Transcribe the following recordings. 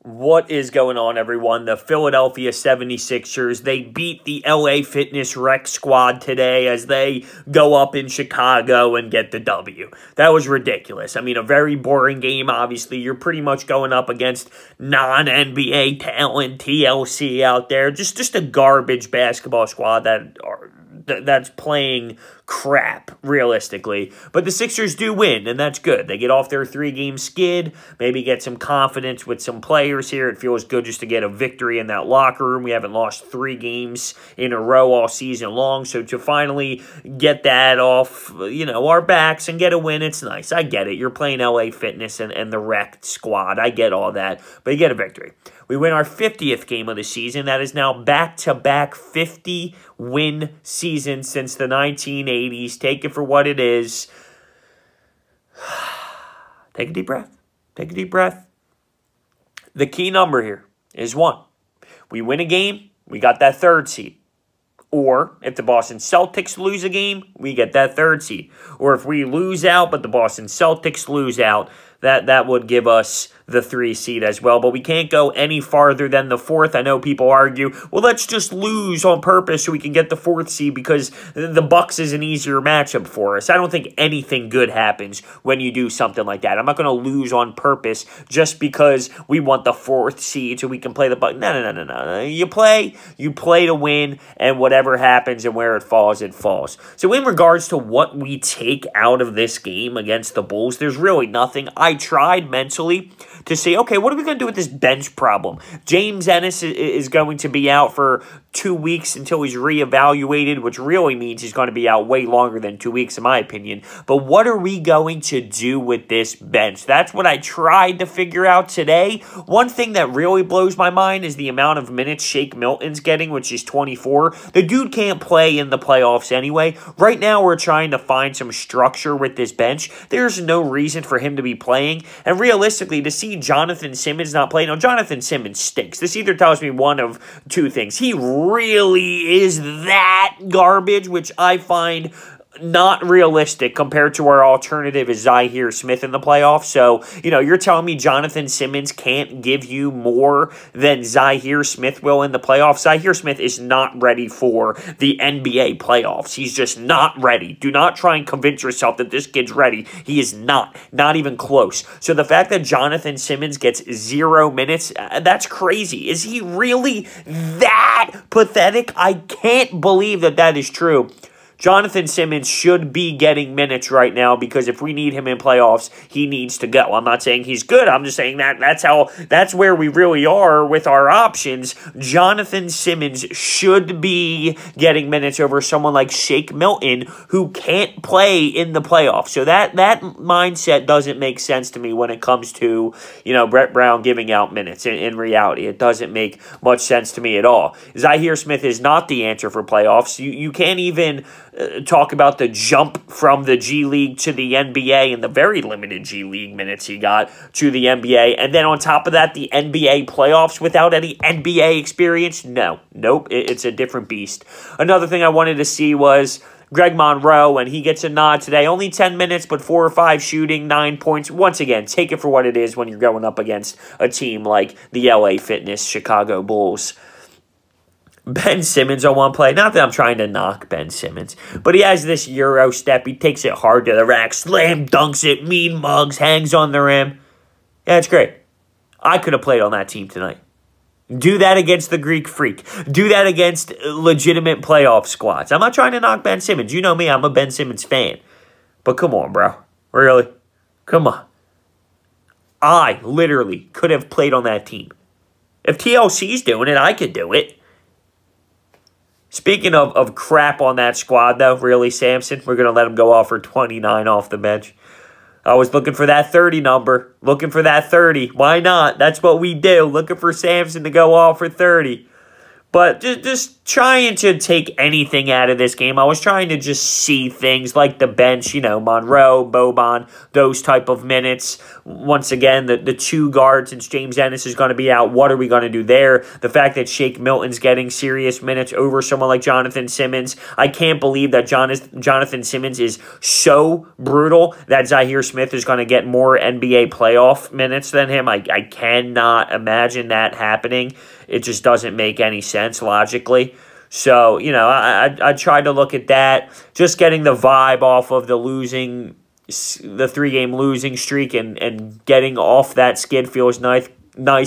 What is going on, everyone? The Philadelphia 76ers, they beat the LA Fitness Rec squad today as they go up in Chicago and get the W. That was ridiculous. I mean, a very boring game, obviously. You're pretty much going up against non-NBA talent, TLC out there. Just a garbage basketball squad that's playing crap, realistically. But the Sixers do win, and that's good. They get off their three-game skid, maybe get some confidence with some players here. It feels good just to get a victory in that locker room. We haven't lost 3 games in a row all season long, so to finally get that off, our backs and get a win, it's nice. I get it. You're playing LA Fitness and the Wrecked squad. I get all that, but you get a victory. We win our 50th game of the season. That is now back-to-back 50-win season since the 1980s. Take it for what it is. Take a deep breath. Take a deep breath. The key number here is 1. We win a game, we got that 3rd seed. Or if the Boston Celtics lose a game, we get that 3rd seed. Or if we lose out, but the Boston Celtics lose out, that would give us the 3 seed as well. But we can't go any farther than the 4th. I know people argue, well, let's just lose on purpose so we can get the 4th seed because the Bucks is an easier matchup for us. I don't think anything good happens when you do something like that. I'm not going to lose on purpose just because we want the 4th seed so we can play the Bucks. No. You play to win, and whatever happens and where it falls, it falls. So in regards to what we take out of this game against the Bulls, there's really nothing. I tried mentally to say, okay, what are we going to do with this bench problem? James Ennis is going to be out for 2 weeks until he's reevaluated, which really means he's going to be out way longer than 2 weeks, in my opinion. But what are we going to do with this bench? That's what I tried to figure out today. One thing that really blows my mind is the amount of minutes Shake Milton's getting, which is 24. The dude can't play in the playoffs anyway. Right now, we're trying to find some structure with this bench. There's no reason for him to be playing. And realistically, to see Jonathan Simmons not play, no, Jonathan Simmons stinks. This either tells me one of 2 things. He really is that garbage, which I find not realistic compared to our alternative is Zahir Smith in the playoffs. So, you're telling me Jonathan Simmons can't give you more than Zahir Smith will in the playoffs? Zahir Smith is not ready for the NBA playoffs. He's just not ready. Do not try and convince yourself that this kid's ready. He is not even close. So the fact that Jonathan Simmons gets 0 minutes, that's crazy. Is he really that pathetic? I can't believe that is true. Jonathan Simmons should be getting minutes right now because if we need him in playoffs, he needs to go. I'm not saying he's good. I'm just saying that's where we really are with our options. Jonathan Simmons should be getting minutes over someone like Shake Milton who can't play in the playoffs. So that mindset doesn't make sense to me when it comes to, Brett Brown giving out minutes. In reality, it doesn't make much sense to me at all. Zahir Smith is not the answer for playoffs. You can't even talk about the jump from the G League to the NBA and the very limited G League minutes he got to the NBA. And then on top of that, the NBA playoffs without any NBA experience? Nope, it's a different beast. Another thing I wanted to see was Greg Monroe, and he gets a nod today. Only 10 minutes, but 4 or 5 shooting, 9 points. Once again, take it for what it is when you're going up against a team like the LA Fitness Chicago Bulls. Ben Simmons on one play. Not that I'm trying to knock Ben Simmons, but he has this Euro step. He takes it hard to the rack, slam dunks it, mean mugs, hangs on the rim. Yeah, it's great. I could have played on that team tonight. Do that against the Greek Freak. Do that against legitimate playoff squads. I'm not trying to knock Ben Simmons. You know me, I'm a Ben Simmons fan. But come on, bro. Really? Come on. I literally could have played on that team. If TLC's doing it, I could do it. Speaking of crap on that squad, though, really, Samson, we're going to let him go off for 29 off the bench. I was looking for that 30 number. Looking for that 30. Why not? That's what we do. Looking for Samson to go off for 30. But just trying to take anything out of this game. I was trying to just see things like the bench, Monroe, Boban, those type of minutes. Once again, the two guards, since James Ennis is going to be out, what are we going to do there? The fact that Shake Milton's getting serious minutes over someone like Jonathan Simmons. I can't believe that Jonathan Simmons is so brutal that Zhaire Smith is going to get more NBA playoff minutes than him. I cannot imagine that happening. It just doesn't make any sense logically. So, I tried to look at that, just getting the vibe off of the 3-game losing streak and getting off that skid feels nice.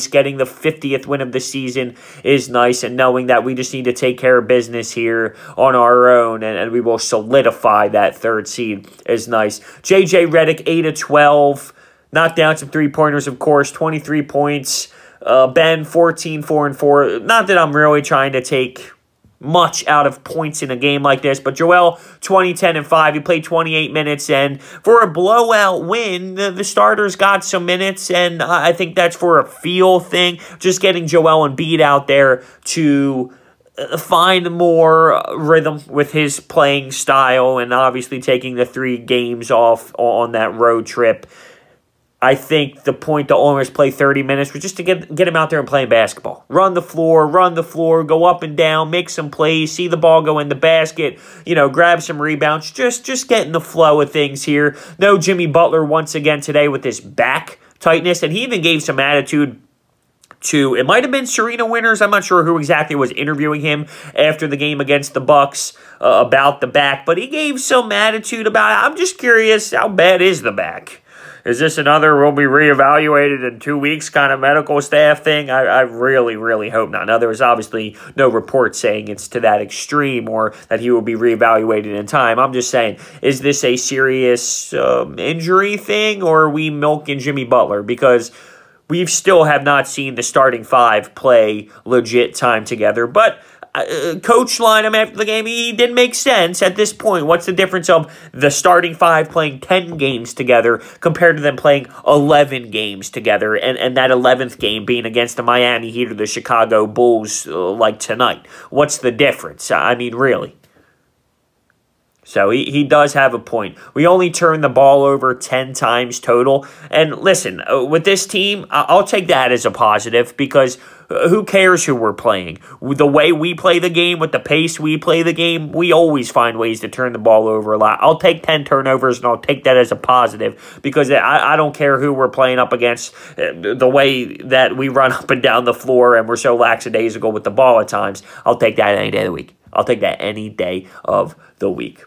Getting the 50th win of the season is nice, and knowing that we just need to take care of business here on our own, and we will solidify that 3rd seed is nice. J.J. Redick, 8 of 12, knocked down some three-pointers, of course, 23 points. Ben, 14, 4 and 4. Not that I'm really trying to take much out of points in a game like this, but Joel, 20, 10, and 5. He played 28 minutes, and for a blowout win, the starters got some minutes, and I think that's for a feel thing. Just getting Joel Embiid out there to find more rhythm with his playing style, and obviously taking the 3 games off on that road trip. I think the point to almost play 30 minutes was just to get him out there and playing basketball. Run the floor, go up and down, make some plays, see the ball go in the basket, grab some rebounds. Just get in the flow of things here. No Jimmy Butler once again today with his back tightness, and he even gave some attitude to, it might have been Serena Winters, I'm not sure who exactly was interviewing him after the game against the Bucks about the back, but he gave some attitude about it. I'm just curious, how bad is the back? Is this another we'll be reevaluated in 2 weeks kind of medical staff thing? I really, really hope not. Now, there was obviously no report saying it's to that extreme or that he will be reevaluated in time. I'm just saying, is this a serious injury thing, or are we milking Jimmy Butler? Because we still have not seen the starting 5 play legit time together. But coach line him after the game, he didn't make sense at this point. What's the difference of the starting 5 playing 10 games together compared to them playing 11 games together, and that 11th game being against the Miami Heat or the Chicago Bulls like tonight? What's the difference? I mean, really. So he does have a point. We only turned the ball over 10 times total. And listen, with this team, I'll take that as a positive, because who cares who we're playing? The way we play the game, with the pace we play the game, we always find ways to turn the ball over a lot. I'll take 10 turnovers, and I'll take that as a positive, because I don't care who we're playing up against. The way that we run up and down the floor and we're so lackadaisical with the ball at times, I'll take that any day of the week. I'll take that any day of the week.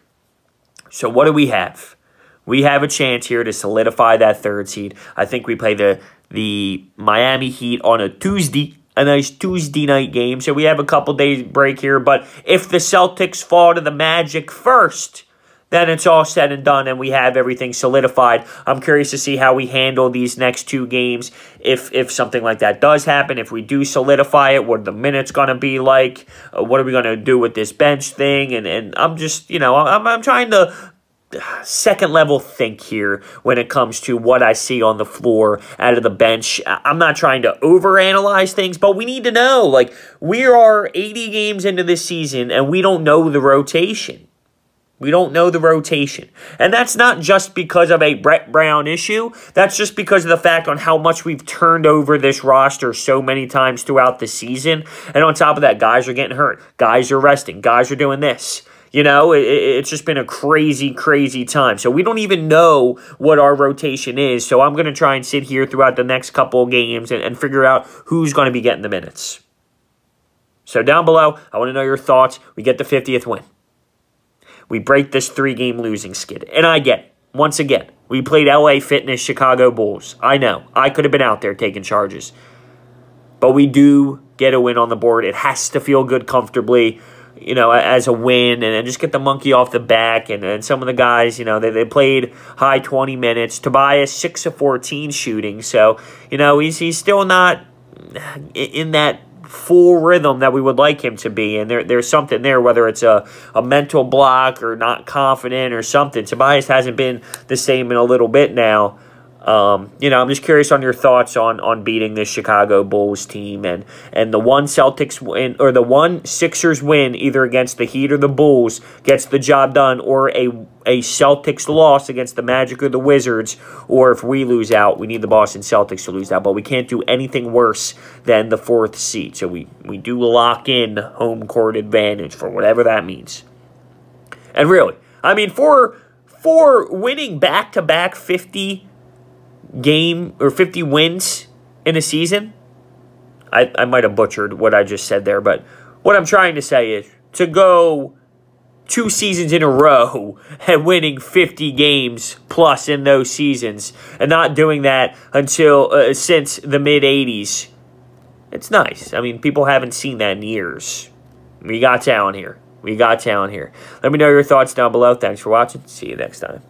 So what do we have? We have a chance here to solidify that 3rd seed. I think we play the Miami Heat on a Tuesday, a nice Tuesday night game. So we have a couple days break here. But if the Celtics fall to the Magic first, then it's all said and done and we have everything solidified. I'm curious to see how we handle these next 2 games. If something like that does happen, if we do solidify it, what are the minutes going to be like? What are we going to do with this bench thing? And I'm just, I'm trying to second level think here when it comes to what I see on the floor out of the bench. I'm not trying to overanalyze things, but we need to know, like, we are 80 games into this season and we don't know the rotation. We don't know the rotation. And that's not just because of a Brett Brown issue. That's just because of the fact on how much we've turned over this roster so many times throughout the season. And on top of that, guys are getting hurt. Guys are resting. Guys are doing this. It's just been a crazy, crazy time. So we don't even know what our rotation is. So I'm going to try and sit here throughout the next couple of games and figure out who's going to be getting the minutes. So down below, I want to know your thoughts. We get the 50th win. We break this 3-game losing skid. And I get it. Once again, we played LA Fitness, Chicago Bulls. I know. I could have been out there taking charges. But we do get a win on the board. It has to feel good comfortably, as a win. And just get the monkey off the back. And some of the guys, they played high 20 minutes. Tobias, 6 of 14 shooting. So, he's still not in that full rhythm that we would like him to be, and there's something there, whether it's a mental block or not confident or something. Tobias hasn't been the same in a little bit now. I'm just curious on your thoughts on beating this Chicago Bulls team, and the one Celtics win or the one Sixers win either against the Heat or the Bulls gets the job done, or a Celtics loss against the Magic or the Wizards, or if we lose out, we need the Boston Celtics to lose out, but we can't do anything worse than the 4th seed. So we do lock in home court advantage for whatever that means. And really, I mean, for winning back-to-back 50 wins in a season, I might have butchered what I just said there, but what I'm trying to say is to go 2 seasons in a row and winning 50 games plus in those seasons and not doing that until since the mid-'80s. It's nice. I mean, people haven't seen that in years. We got talent here. Let me know your thoughts down below. Thanks for watching. See you next time.